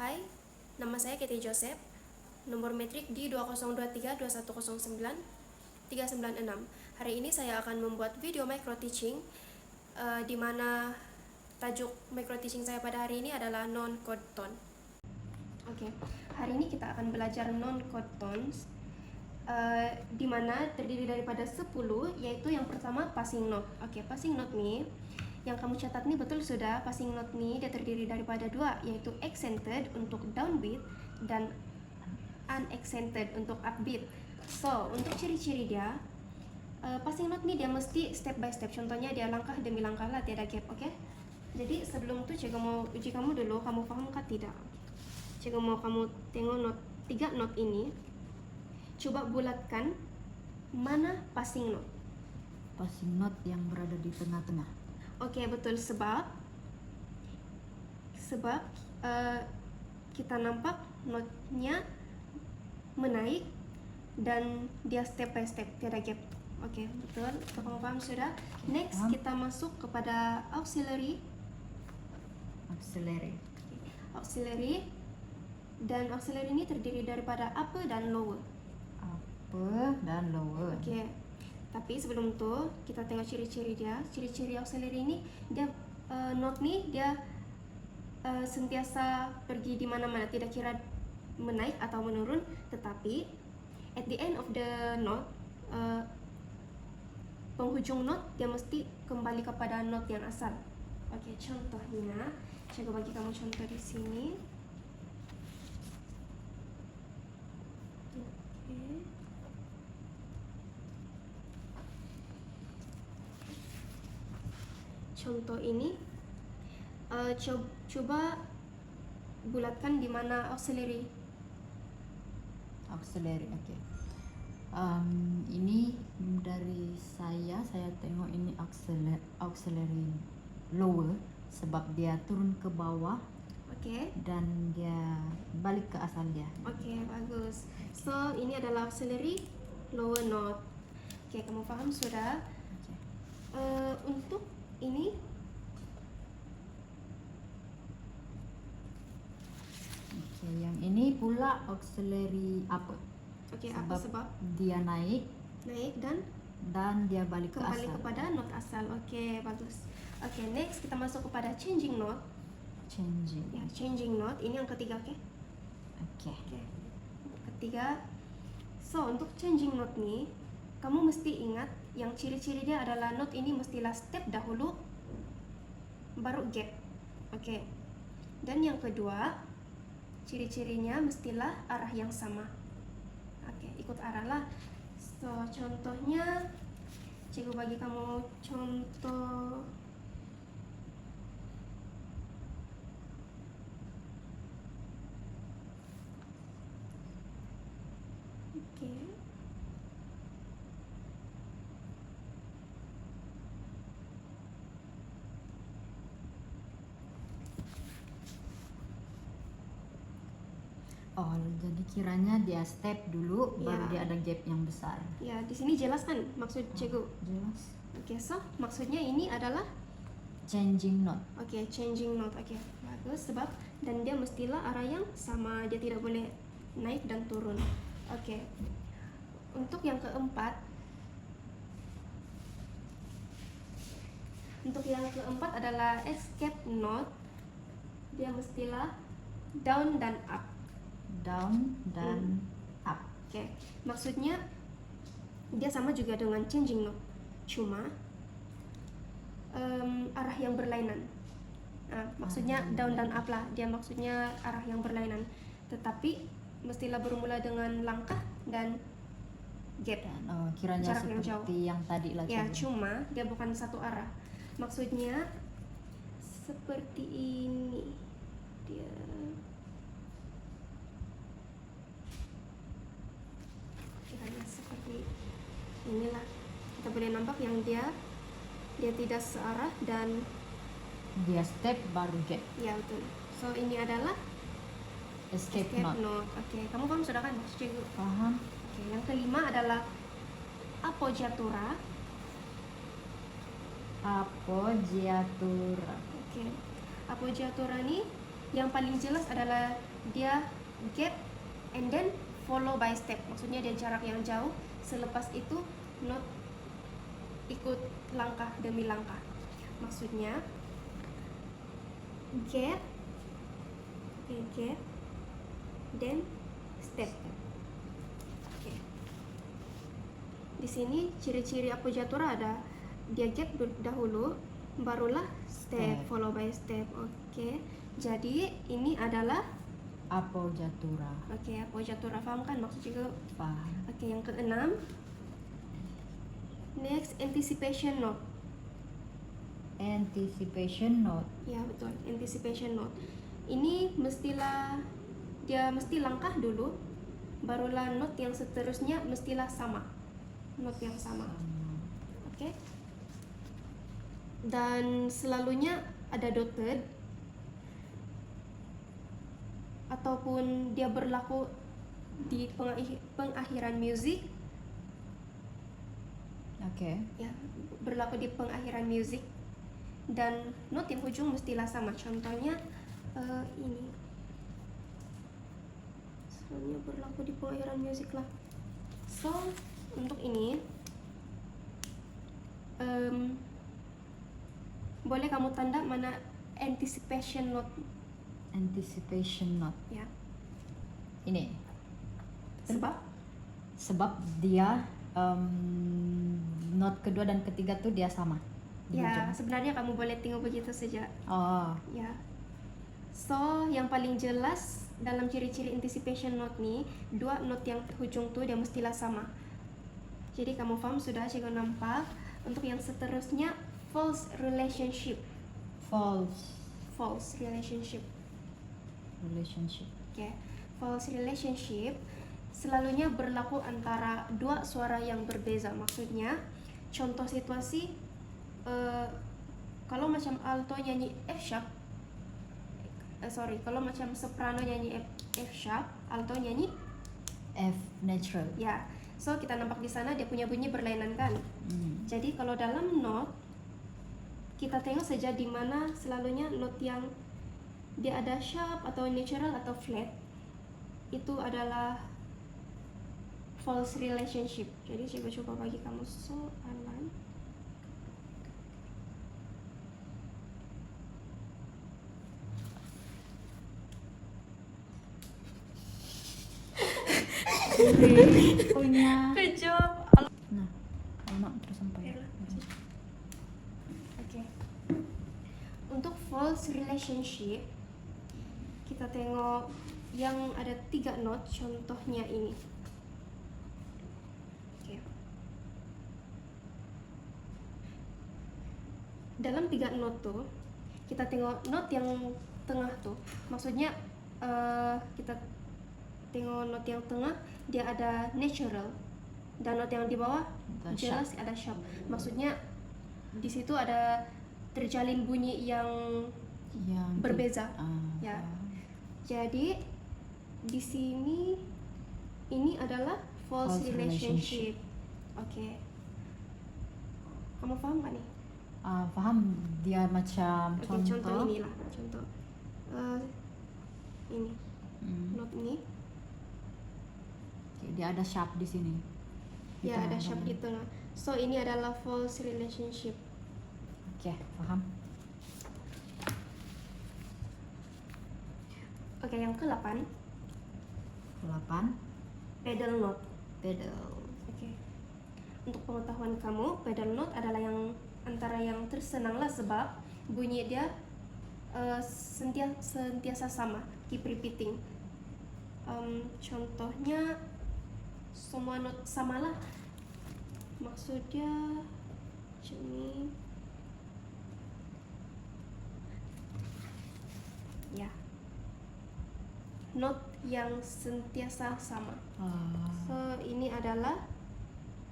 Hai, nama saya Katie Joseph. Nomor metrik di 2023-2109-396. Hari ini saya akan membuat video micro teaching di mana tajuk micro teaching saya pada hari ini adalah non-chord tone. Oke, hari ini kita akan belajar non-chord tones di mana terdiri daripada 10, yaitu yang pertama passing note. Oke, passing note nih yang kamu catat nih betul sudah. Passing note nih dia terdiri daripada dua, yaitu accented untuk downbeat dan unaccented untuk upbeat. So, untuk ciri-ciri dia, passing note nih dia mesti step by step. Contohnya dia langkah demi langkah lah, tiada gap, oke? Jadi sebelum itu cikgu mau uji kamu dulu, kamu paham kah tidak? Cikgu mau kamu tengok note, 3 note ini. Coba bulatkan mana passing note. Passing note yang berada di tengah-tengah. Oke, betul, sebab kita nampak note-nya menaik dan dia step by step, tiada gap. Oke, betul, kamu paham sudah. Next kita masuk kepada auxiliary. Auxiliary dan auxiliary ini terdiri daripada upper dan lower. Upper dan lower. Oke. Tapi sebelum itu kita tengok ciri-ciri dia. Ciri-ciri auxiliary ini dia note nih dia sentiasa pergi di mana-mana, tidak kira menaik atau menurun, tetapi at the end of the note penghujung note dia mesti kembali kepada note yang asal. Oke, contohnya saya bagi kamu contoh di sini. Contoh ini coba bulatkan di mana auxiliary. Oke. Ini dari saya tengok ini auxiliary lower sebab dia turun ke bawah. Oke. Dan dia balik ke asal dia. Oke, bagus. So ini adalah auxiliary lower note. Oke, kamu paham sudah? Untuk ini yang ini pula auxiliary upper. Oke, apa sebab? Dia naik dan dia balik kembali ke asal. kepada note asal. Oke, bagus. Oke, next kita masuk kepada changing note. Ya, changing note ini yang ketiga, oke? Oke. Ketiga. So, untuk changing note nih, kamu mesti ingat yang ciri-ciri dia adalah note ini mestilah step dahulu baru gap. Oke. Dan yang kedua, ciri-cirinya mestilah arah yang sama. Oke, ikut arah lah. So, contohnya cikgu bagi kamu contoh. Oke. Oh, jadi kiranya dia step dulu baru dia ada gap yang besar. Ya, di sini jelas kan maksud cikgu? Jelas. Oke, so maksudnya ini adalah Changing note. Oke, changing note. Oke, bagus, sebab dan dia mestilah arah yang sama, dia tidak boleh naik dan turun. Oke. Untuk yang keempat adalah escape note. Dia mestilah down dan up. Up. Oke, maksudnya dia sama juga dengan changing note, cuma arah yang berlainan. Maksudnya down dan up lah, dia maksudnya arah yang berlainan, tetapi mestilah bermula dengan langkah dan gap. Kiranya jarak yang jauh. seperti yang tadi lah. Ya, cuma dia bukan satu arah. Maksudnya seperti ini. Dia kiranya seperti inilah. Kita boleh nampak yang dia tidak searah dan dia step baru gap. ya, betul. So ini adalah Escape note. Oke, kamu paham sudah kan maksud cikgu? Paham. Oke, yang kelima adalah appoggiatura. Appoggiatura. Oke, appoggiatura ini yang paling jelas adalah dia gap and then follow by step. Maksudnya dia jarak yang jauh, selepas itu not ikut langkah demi langkah. Maksudnya gap, gap, then step. Oke. Di sini ciri-ciri appoggiatura ada dia gap dahulu, barulah step, follow by step. Oke. Jadi ini adalah appoggiatura. Oke, appoggiatura, paham kan maksud juga? Paham. Oke, yang keenam. Next, anticipation note. Anticipation note. Ya, betul, anticipation note. Ini dia mesti langkah dulu, barulah note yang seterusnya mestilah sama. Note yang sama. Oke. Dan selalunya ada dotted ataupun dia berlaku di pengakhiran musik. Oke. Ya, berlaku di pengakhiran musik, dan not yang ujung mestilah sama. Contohnya ini selalunya berlaku di pengakhiran musik lah. So untuk ini boleh kamu tanda mana anticipation note. Anticipation note. Ya, Ini sebab dia note kedua dan ketiga tuh dia sama di ya ujung. sebenarnya kamu boleh tengok begitu saja. Oh. Ya. So, yang paling jelas dalam ciri-ciri anticipation note nih, dua note yang ujung tuh dia mestilah sama. Jadi kamu paham sudah, cikgu nampak. Untuk yang seterusnya, false relationship. False relationship. Oke. False relationship selalunya berlaku antara dua suara yang berbeza. Maksudnya, contoh situasi kalau macam alto nyanyi F sharp, kalau macam soprano nyanyi F sharp, alto nyanyi F natural. ya. So kita nampak di sana dia punya bunyi berlainan kan. Jadi kalau dalam note kita tengok saja di mana selalunya note yang dia ada sharp atau natural atau flat, itu adalah false relationship. Jadi saya coba bagi kamu soalan. Punya. Good job. Nah, anak terus sampai. Oke. Untuk false relationship kita tengok yang ada 3 note, contohnya ini. Oke. Dalam 3 note tuh kita tengok note yang tengah tuh, maksudnya kita tengok note yang tengah dia ada natural, dan note yang di bawah jelas ada sharp. Maksudnya di situ ada terjalin bunyi yang berbeza. Ya. Jadi di sini ini adalah false relationship. Oke. Kamu paham kan nih? Paham, dia macam Oke, contoh inilah. Contoh ini. Note ini. Dia ada sharp di sini. Ya, ada sharp di tengah. So ini adalah false relationship. Oke, paham. Oke, yang ke-8. 8. Pedal note. Pedal. Oke. Untuk pengetahuan kamu, pedal note adalah yang antara yang tersenang lah, sebab bunyi dia sentiasa sama, keep repeating. Contohnya semua not samalah, maksudnya ini ya, not yang sentiasa sama. So ini adalah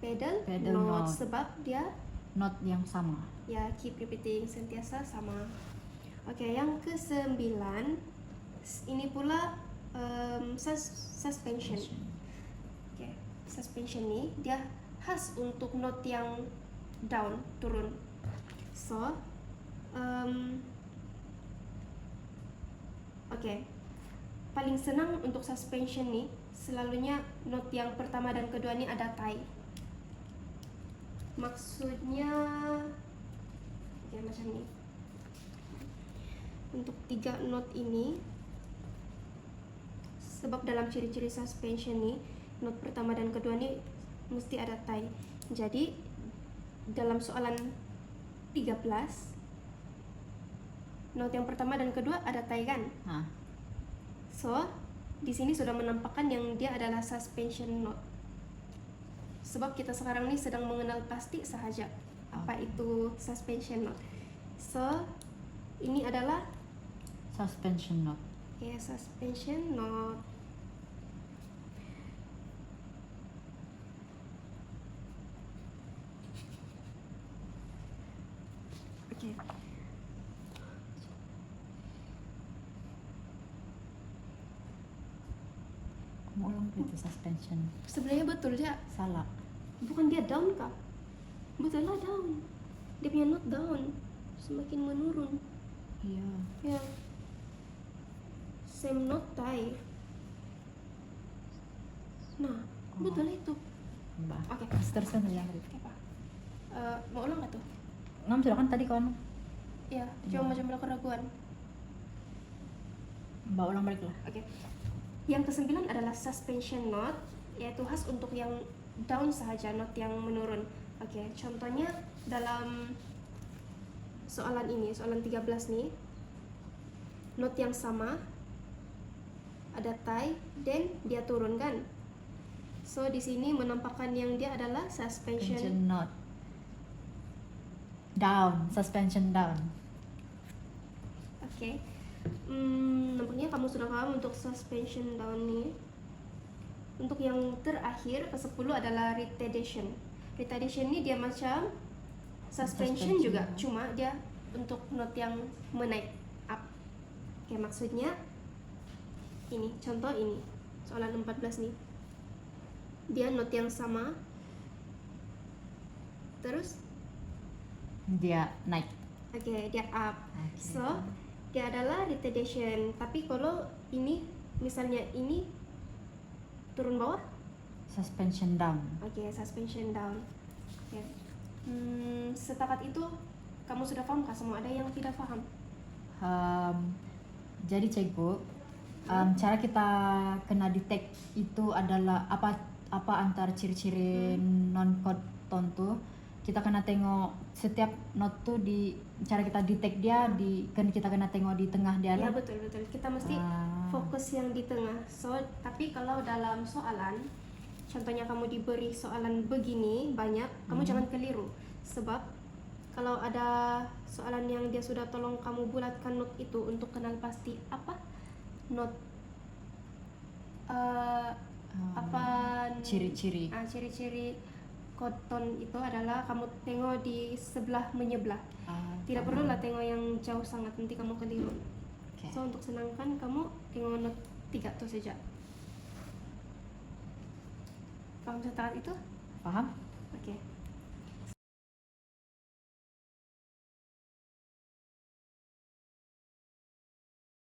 pedal note, sebab dia not yang sama. Ya, keep repeating, sentiasa sama. Oke, yang ke-9 ini pula suspension. Oke, suspension nih dia khas untuk note yang down, turun. So Oke. Paling senang untuk suspension nih, selalunya not yang pertama dan kedua nih ada tie. Maksudnya ya macam ini. Untuk 3 not ini, sebab dalam ciri-ciri suspension nih, not pertama dan kedua nih mesti ada tie. Jadi dalam soalan 13, not yang pertama dan kedua ada tie kan? Nah, So, di sini sudah menampakkan yang dia adalah suspension note. Sebab kita sekarang ini sedang mengenal pasti sahaja apa itu suspension note. So, ini adalah suspension note. ya suspension note. Oke. Kamu ulang itu suspension. Sebenarnya betul dia, Salah. bukan dia down kah? Betul lah down. Dia punya note down, semakin menurun. Iya. Ya. Same note tie. Nah, betul itu. Mbak. Oke. Teruskan saja. Oke, Pak. Mau ulang nggak tuh? Ngam sudah kan tadi kawan. Ya, cuma macam keraguan. Mbak ulang balik lah. Oke. Yang ke-9 adalah suspension note, yaitu khas untuk yang down sahaja, note yang menurun. Oke, contohnya dalam soalan ini, soalan 13 nih, note yang sama, ada tie, dan dia turun kan? So, di sini menampakkan yang dia adalah suspension. Suspension note. Down. Suspension down. Oke. Nampaknya kamu sudah paham untuk suspension down nih. Untuk yang terakhir, ke-10 adalah retardation. Retardation ini dia macam suspension juga, ya. cuma dia untuk note yang menaik up. Oke, maksudnya ini, contoh ini, soalan 14 nih. Dia note yang sama. Terus Dia naik. oke, dia up. Oke. So, dia adalah retardation. Tapi kalau ini, misalnya ini turun bawah, Suspension down. oke, suspension down. Oke. Setakat itu kamu sudah paham kah? Semua ada yang tidak paham? Jadi cikgu, cara kita kena detect itu adalah apa antara ciri-ciri non code tuh kita kena tengok setiap note tuh di cara kita detect dia kita kena tengok di tengah dia Ya lah. betul. Kita mesti fokus yang di tengah. So, tapi kalau dalam soalan, contohnya kamu diberi soalan begini banyak, kamu jangan keliru. Sebab kalau ada soalan yang dia sudah tolong kamu bulatkan note itu untuk kenal pasti apa note apa Ciri-ciri. ciri-ciri koton itu adalah kamu tengok di sebelah menyebelah. Tidak perlulah tengok yang jauh sangat, nanti kamu keliru. Oke. So, untuk senangkan kamu tengok note 3 itu saja. Paham setakat itu? Paham? Oke.